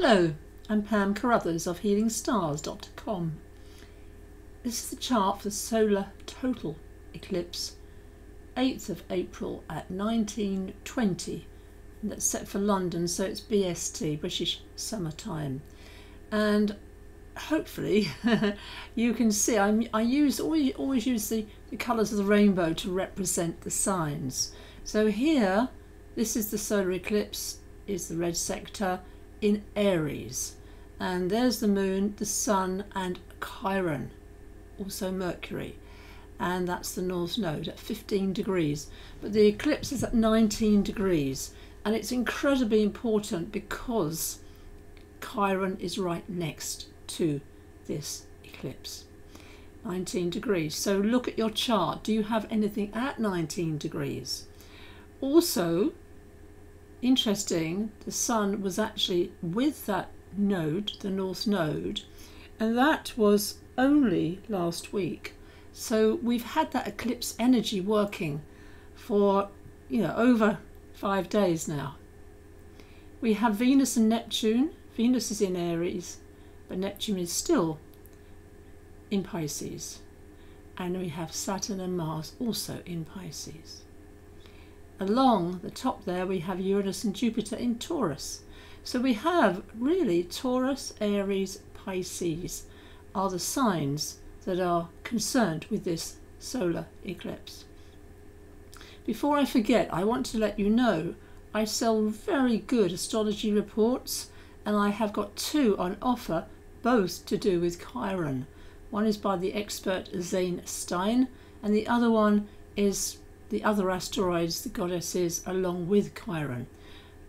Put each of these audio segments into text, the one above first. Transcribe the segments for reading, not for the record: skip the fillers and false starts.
Hello, I'm Pam Carruthers of HealingStars.com. This is the chart for the solar total eclipse, 8th of April at 19:20. That's set for London, so it's BST, British Summer Time. And hopefully you can see I always use the colours of the rainbow to represent the signs. So here, this is the solar eclipse, is the red sector in Aries, and there's the moon, the sun and Chiron, also Mercury, and that's the north node at 15 degrees, but the eclipse is at 19 degrees, and it's incredibly important because Chiron is right next to this eclipse. 19 degrees. So look at your chart. Do you have anything at 19 degrees? Also interesting, the sun was actually with that node, the north node, and that was only last week. So we've had that eclipse energy working for over 5 days now. We have Venus and Neptune. Venus is in Aries, but Neptune is still in Pisces, and we have Saturn and Mars also in Pisces. Along the top there we have Uranus and Jupiter in Taurus. So we have really Taurus, Aries, Pisces are the signs that are concerned with this solar eclipse. Before I forget, I want to let you know I sell very good astrology reports, and I have got 2 on offer, both to do with Chiron. One is by the expert Zane Stein, and the other one is the other asteroids, the goddesses, along with Chiron,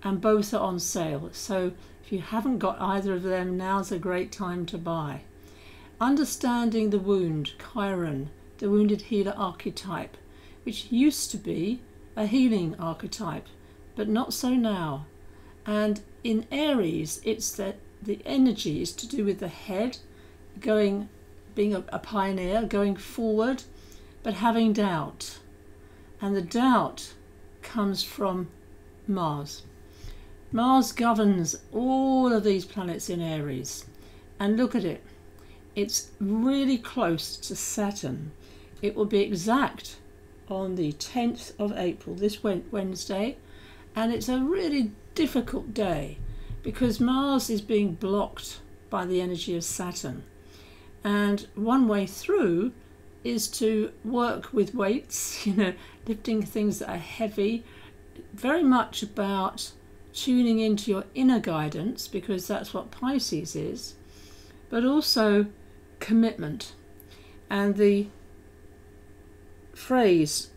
and both are on sale. So if you haven't got either of them, now's a great time to buy. Understanding the wound, Chiron, the wounded healer archetype, which used to be a healing archetype, but not so now. And in Aries, it's that the energy is to do with the head, being a pioneer, going forward, but having doubt. And the doubt comes from Mars. Mars governs all of these planets in Aries. And look at it. It's really close to Saturn. It will be exact on the 10th of April, this Wednesday. And it's a really difficult day because Mars is being blocked by the energy of Saturn. And one way through is to work with weights, lifting things that are heavy, very much about tuning into your inner guidance, because that's what Pisces is, but also commitment. And the phrase,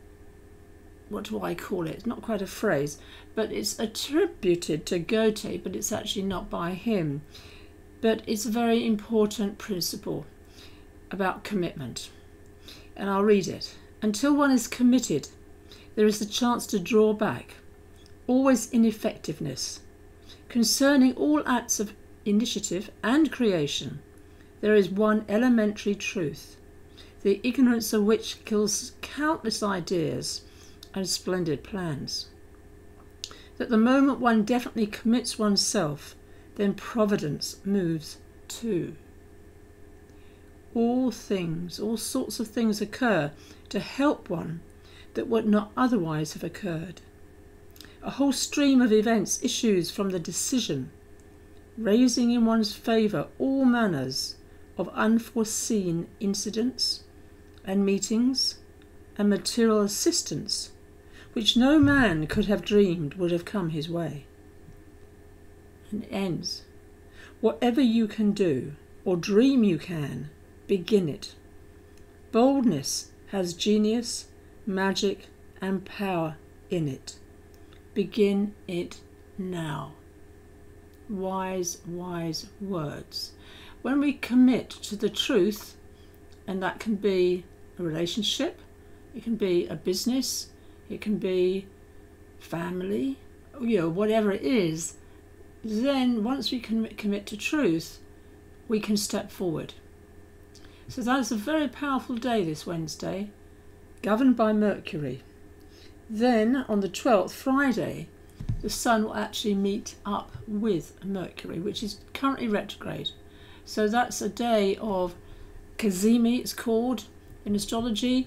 what do I call it? It's not quite a phrase, but it's attributed to Goethe, but it's actually not by him. But it's a very important principle about commitment. And I'll read it. Until one is committed, there is the chance to draw back, always ineffectiveness. Concerning all acts of initiative and creation, there is one elementary truth, the ignorance of which kills countless ideas and splendid plans. That the moment one definitely commits oneself, then providence moves too. All sorts of things occur to help one that would not otherwise have occurred. A whole stream of events issues from the decision, raising in one's favour all manners of unforeseen incidents and meetings and material assistance, which no man could have dreamed would have come his way. And it ends. Whatever you can do, or dream you can, begin it. Boldness has genius, magic and power in it. Begin it now. Wise, wise words. When we commit to the truth, and that can be a relationship, it can be a business, it can be family, whatever it is, then once we can commit to truth, we can step forward. So that's a very powerful day this Wednesday, governed by Mercury. Then on the 12th, Friday, the Sun will actually meet up with Mercury, which is currently retrograde. So that's a day of Kazemi, it's called in astrology,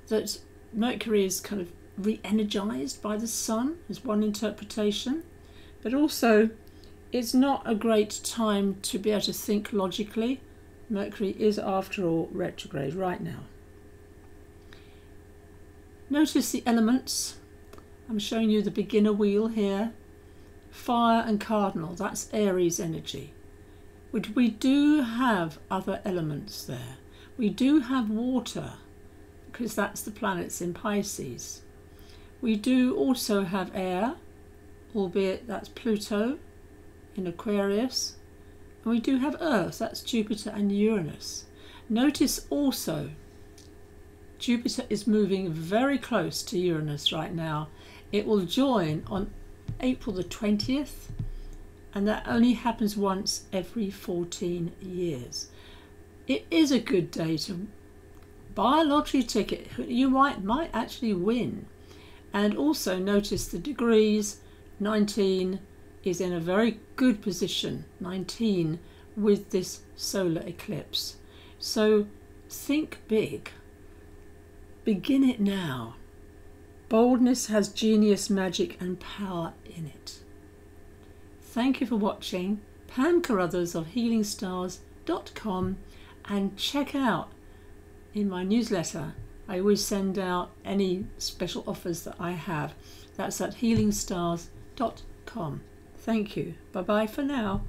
that Mercury is kind of re-energized by the Sun, is one interpretation. But also, it's not a great time to be able to think logically. Mercury is, after all, retrograde right now. Notice the elements. I'm showing you the beginner wheel here. Fire and cardinal, that's Aries energy. Which we do have other elements there. We do have water, because that's the planets in Pisces. We do also have air, albeit that's Pluto in Aquarius. And we do have Earth, that's Jupiter and Uranus. Notice also, Jupiter is moving very close to Uranus right now. It will join on April the 20th, and that only happens once every 14 years. It is a good day to buy a lottery ticket. You might actually win. And also notice the degrees. 19 is in a very good position, 19, with this solar eclipse. So think big. Begin it now. Boldness has genius, magic and power in it. Thank you for watching. Pam Carruthers of healingstars.com, and check out in my newsletter. I always send out any special offers that I have. That's at healingstars.com. Thank you. Bye bye for now.